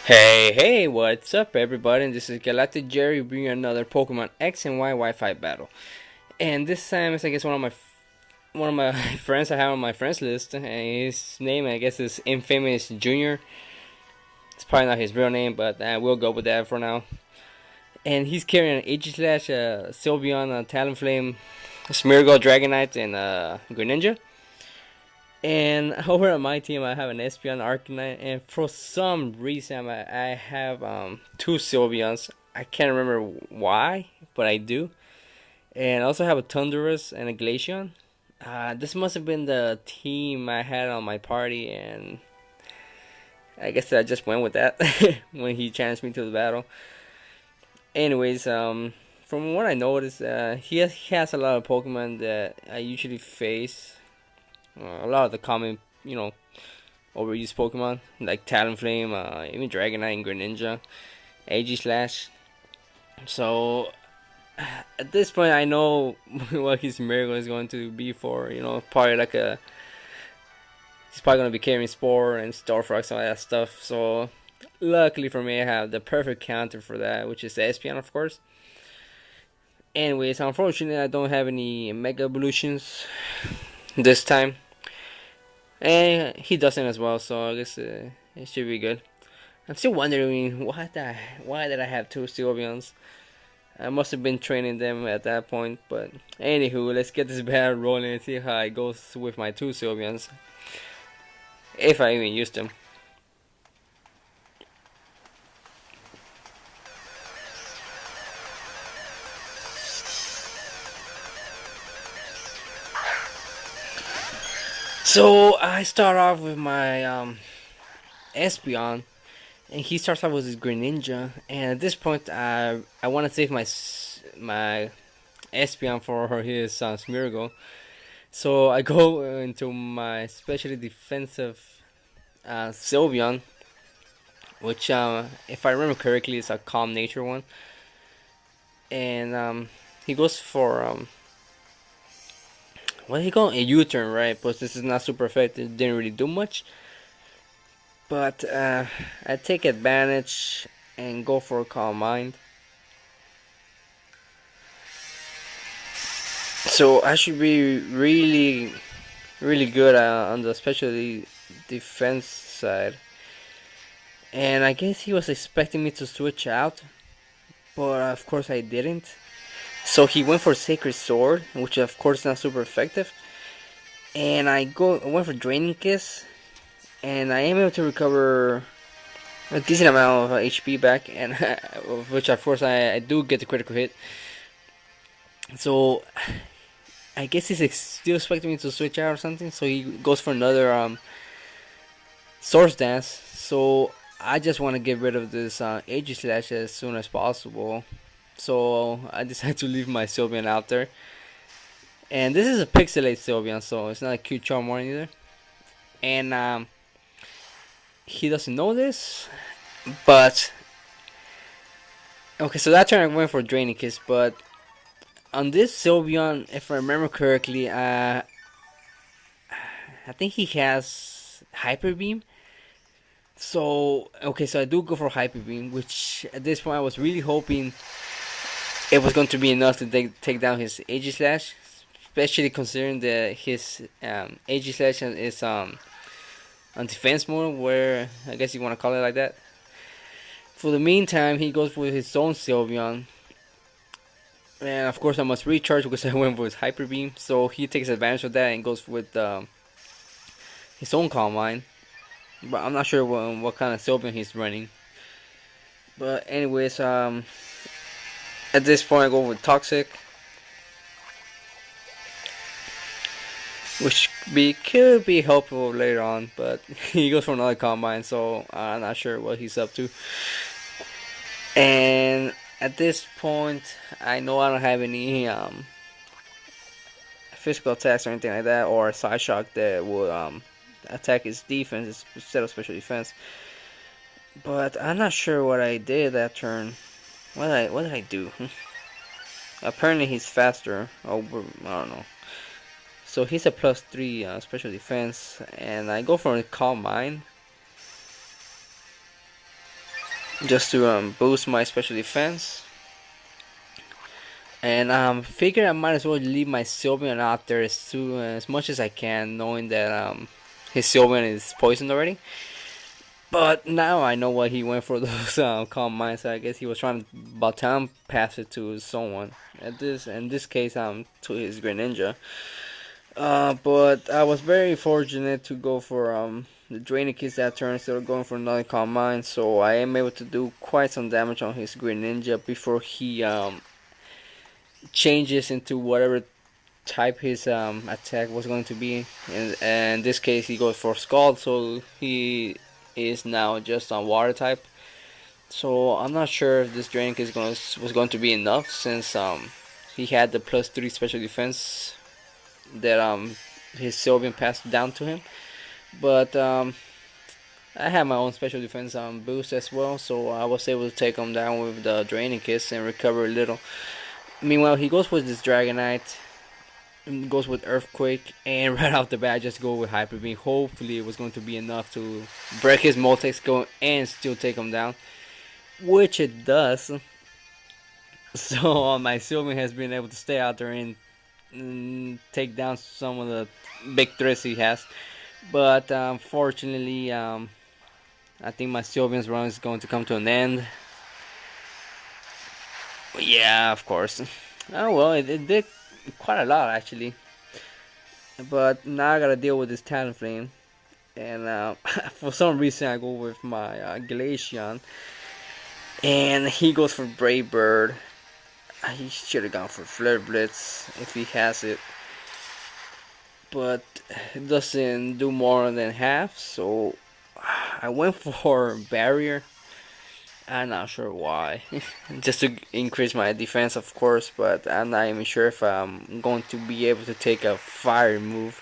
Hey, what's up, everybody? This is GalacticJerry bringing another Pokemon X and Y Wi-Fi battle. And this time it's, I guess, one of my friends I have on my friends list, and his name, I guess, is Infamousjr. It's probably not his real name, but we'll go with that for now. And he's carrying an Aegislash, Sylveon, Talonflame, Smeargle, Dragonite, and Greninja. And over on my team, I have an Espeon, Arcanine, and for some reason, I have two Sylveons. I can't remember why, but I do. And I also have a Thundurus and a Glaceon. This must have been the team I had on my party, and I guess I just went with that when he challenged me to the battle. Anyways, from what I noticed, he has a lot of Pokemon that I usually face. A lot of the common, overused Pokemon like Talonflame, even Dragonite and Greninja, Aegislash. So at this point, I know what his miracle is going to be for. Probably like he's probably gonna be carrying Spore and Starfrost and all that stuff. So luckily for me, I have the perfect counter for that, which is the Espeon, of course. Anyways, unfortunately, I don't have any Mega Evolutions this time. And he doesn't as well, so I guess it should be good. I'm still wondering why did I have two Sylveons? I must have been training them at that point, but anywho, let's get this battle rolling and see how it goes with my two Sylveons. If I even use them. So I start off with my Espeon, and he starts off with his Greninja. And at this point, I want to save my Espeon for his Smeargle. So I go into my especially defensive Sylveon, which, if I remember correctly, is a calm nature one. And he goes for what did he go? A U-turn, right? But this is not super effective. Didn't really do much. But I take advantage and go for a Calm Mind. So I should be really, really good on the especially defense side. And I guess he was expecting me to switch out, but of course I didn't. So he went for Sacred Sword, which of course is not super effective. And I went for Draining Kiss, and I am able to recover a decent amount of HP back, and which of course I do get the critical hit. So I guess he's still expecting me to switch out or something. So he goes for another Source Dance. So I just want to get rid of this Aegislash as soon as possible. So I decided to leave my Sylveon out there. And this is a pixelated Sylveon, so it's not a cute Charmeleon either. And he doesn't know this, but okay. So that turn I went for Draining Kiss, but on this Sylveon, if I remember correctly, I think he has Hyper Beam. So okay, so I do go for Hyper Beam, which at this point I was really hoping it was going to be enough to take down his Aegislash, especially considering that his Aegislash is on defense mode, where I guess you want to call it like that. For the meantime, he goes with his own Sylveon, and of course I must recharge because I went with Hyper Beam. So he takes advantage of that and goes with his own Calm Mind. But I'm not sure what kind of Sylveon he's running. But anyways, at this point I go with Toxic, which could be helpful later on, but he goes for another Calm Mind, so I'm not sure what he's up to. And at this point, I know I don't have any physical attacks or anything like that, or a Side Shock that would attack his defense instead of special defense. But I'm not sure what I did that turn. What did I do? Apparently he's faster. Oh, I don't know. So he's a +3 special defense, and I go for a Calm Mind. just to boost my special defense. And figure I might as well leave my Sylveon out there as much as I can, knowing that his Sylveon is poisoned already. But now I know why he went for those calm minds. So I guess he was trying to Baton pass it to someone. In this case, to his Greninja. But I was very fortunate to go for the Draining Kiss that turn instead of going for another Calm Mind. So I am able to do quite some damage on his Greninja before he changes into whatever type his attack was going to be. And in this case, he goes for Scald, so he is now just on Water type. So I'm not sure if this Draining Kiss was going to be enough, since he had the +3 special defense that his Sylveon passed down to him. But I had my own special defense boost as well, so I was able to take him down with the Draining Kiss and recover a little. Meanwhile, he goes with this Dragonite, goes with Earthquake, and right off the bat, I just go with Hyper Beam. Hopefully, it was going to be enough to break his Multex go and still take him down, which it does. So my Sylveon has been able to stay out there and take down some of the big threats he has. But unfortunately, I think my Sylveon's run is going to come to an end. Yeah, of course. Oh well, it did quite a lot actually. But now I gotta deal with this Talonflame. And for some reason I go with my Glaceon. And he goes for Brave Bird. He should have gone for Flare Blitz if he has it. But it doesn't do more than half, so I went for Barrier. I'm not sure why. Just to increase my defense, of course, but I'm not even sure if I'm going to be able to take a fire move.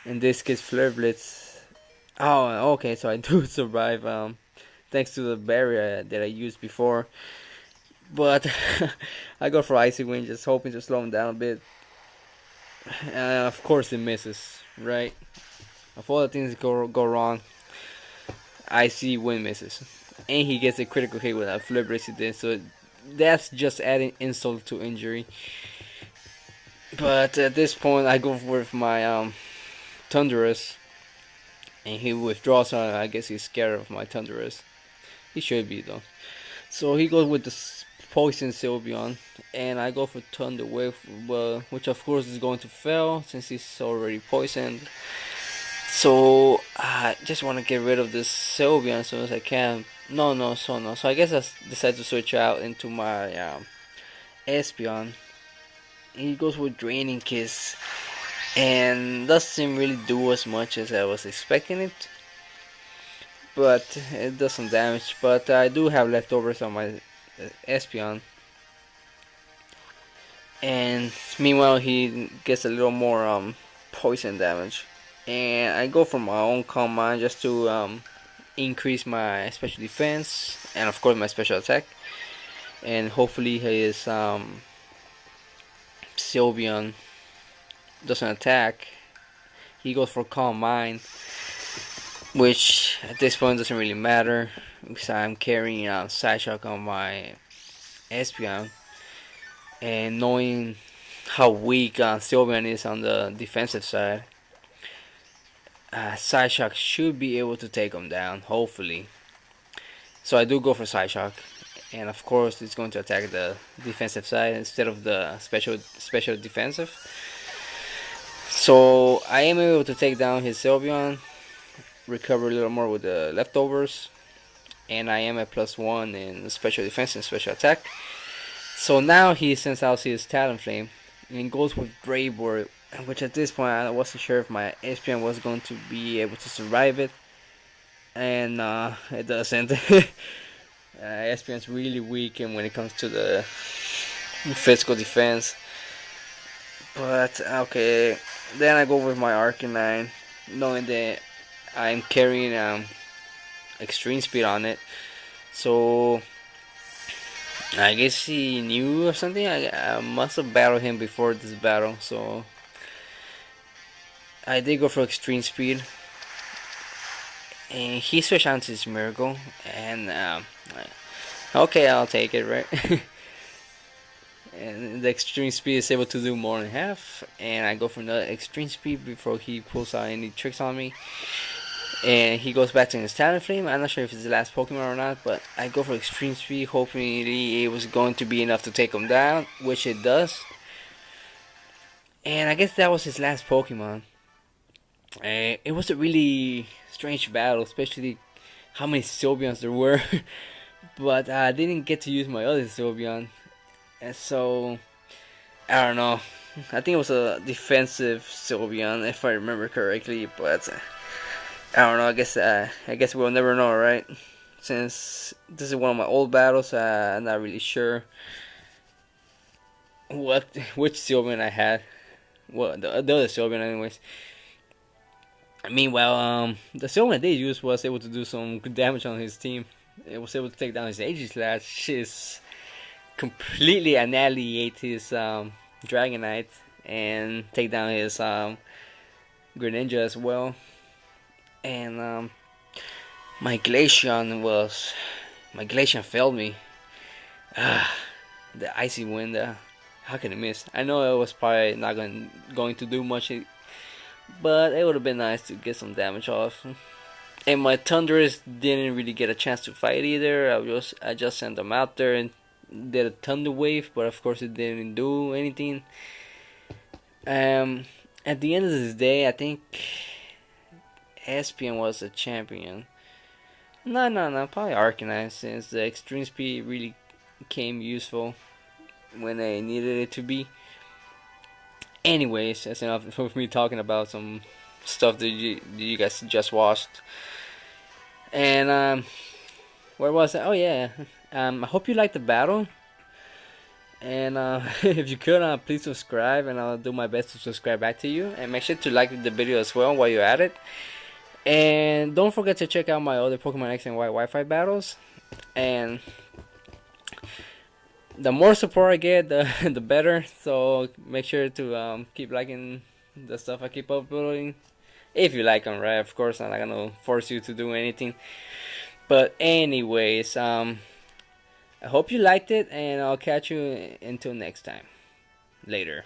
In this case, Flare Blitz. Oh, okay, so I do survive thanks to the barrier that I used before. But I go for Icy Wind, just hoping to slow him down a bit. Of course it misses, right? Of all the things that go wrong, Icy Wind misses. And he gets a critical hit with that Flip Resident, so that's just adding insult to injury. But at this point, I go with my Thundurus, and he withdraws. So I guess he's scared of my Thundurus. He should be though. So he goes with the Poison Sylveon, and I go for Thunder Wave, which of course is going to fail since he's already poisoned. So I just want to get rid of this Sylveon as soon as I can. No. So I guess I decide to switch out into my Espeon. He goes with Draining Kiss, and doesn't really do as much as I was expecting it. But it does some damage. But I do have leftovers on my Espeon. And meanwhile, he gets a little more poison damage. And I go for my own Calm Mind just to increase my special defense and of course my special attack. And hopefully his Sylveon doesn't attack. He goes for Calm Mind, which at this point doesn't really matter because I'm carrying Side Shock on my Espeon. And knowing how weak Sylveon is on the defensive side, Side Shock should be able to take him down, hopefully. So I do go for Side Shock, and of course it's going to attack the defensive side instead of the special defensive. So I am able to take down his Sylveon, recover a little more with the leftovers, and I am at +1 in special defense and special attack. So now he sends out his Talonflame and goes with Brave Bird, which at this point I wasn't sure if my Espeon was going to be able to survive it, and it doesn't. Espeon's really weak and when it comes to the physical defense. But okay, then I go with my Arcanine, knowing that I'm carrying extreme speed on it. So I guess he knew or something. I must have battled him before this battle, so I did go for extreme speed. And he switched on to his Miracle, and Okay, I'll take it, right? And the extreme speed is able to do more than half, and I go for another extreme speed before he pulls out any tricks on me. And he goes back to his Talonflame. I'm not sure if it's the last Pokemon or not, but I go for extreme speed, hoping it was going to be enough to take him down, which it does. And I guess that was his last Pokemon. And it was a really strange battle, especially how many Sylveons there were. But I didn't get to use my other Sylveon. And so, I don't know. I think it was a defensive Sylveon, if I remember correctly. But I don't know. I guess we'll never know, right? Since this is one of my old battles, I'm not really sure which Sylveon I had. Well, the other Sylveon, anyways. Meanwhile, the Sylveon they used was able to do some good damage on his team. It was able to take down his Aegislash, his completely annihilate his Dragonite, and take down his Greninja as well. And my Glaceon failed me. The icy wind. How can it miss? I know it was probably not going to do much, but it would have been nice to get some damage off. And my Thundurus didn't really get a chance to fight either. I just sent them out there and did a Thunder Wave, but of course it didn't do anything. At the end of the day, I think Espion was a champion. No, probably Arcanine, since the extreme speed really came useful when I needed it to be. Anyways, that's enough for me talking about some stuff that you guys just watched. And where was I? Oh yeah. I hope you liked the battle. And if you could, please subscribe, and I'll do my best to subscribe back to you. And make sure to like the video as well while you're at it. And don't forget to check out my other Pokemon X and Y Wi-Fi battles. And the more support I get, the better. So make sure to keep liking the stuff I keep uploading. If you like them, right? Of course, I'm not gonna force you to do anything. But anyways, I hope you liked it, and I'll catch you until next time. Later.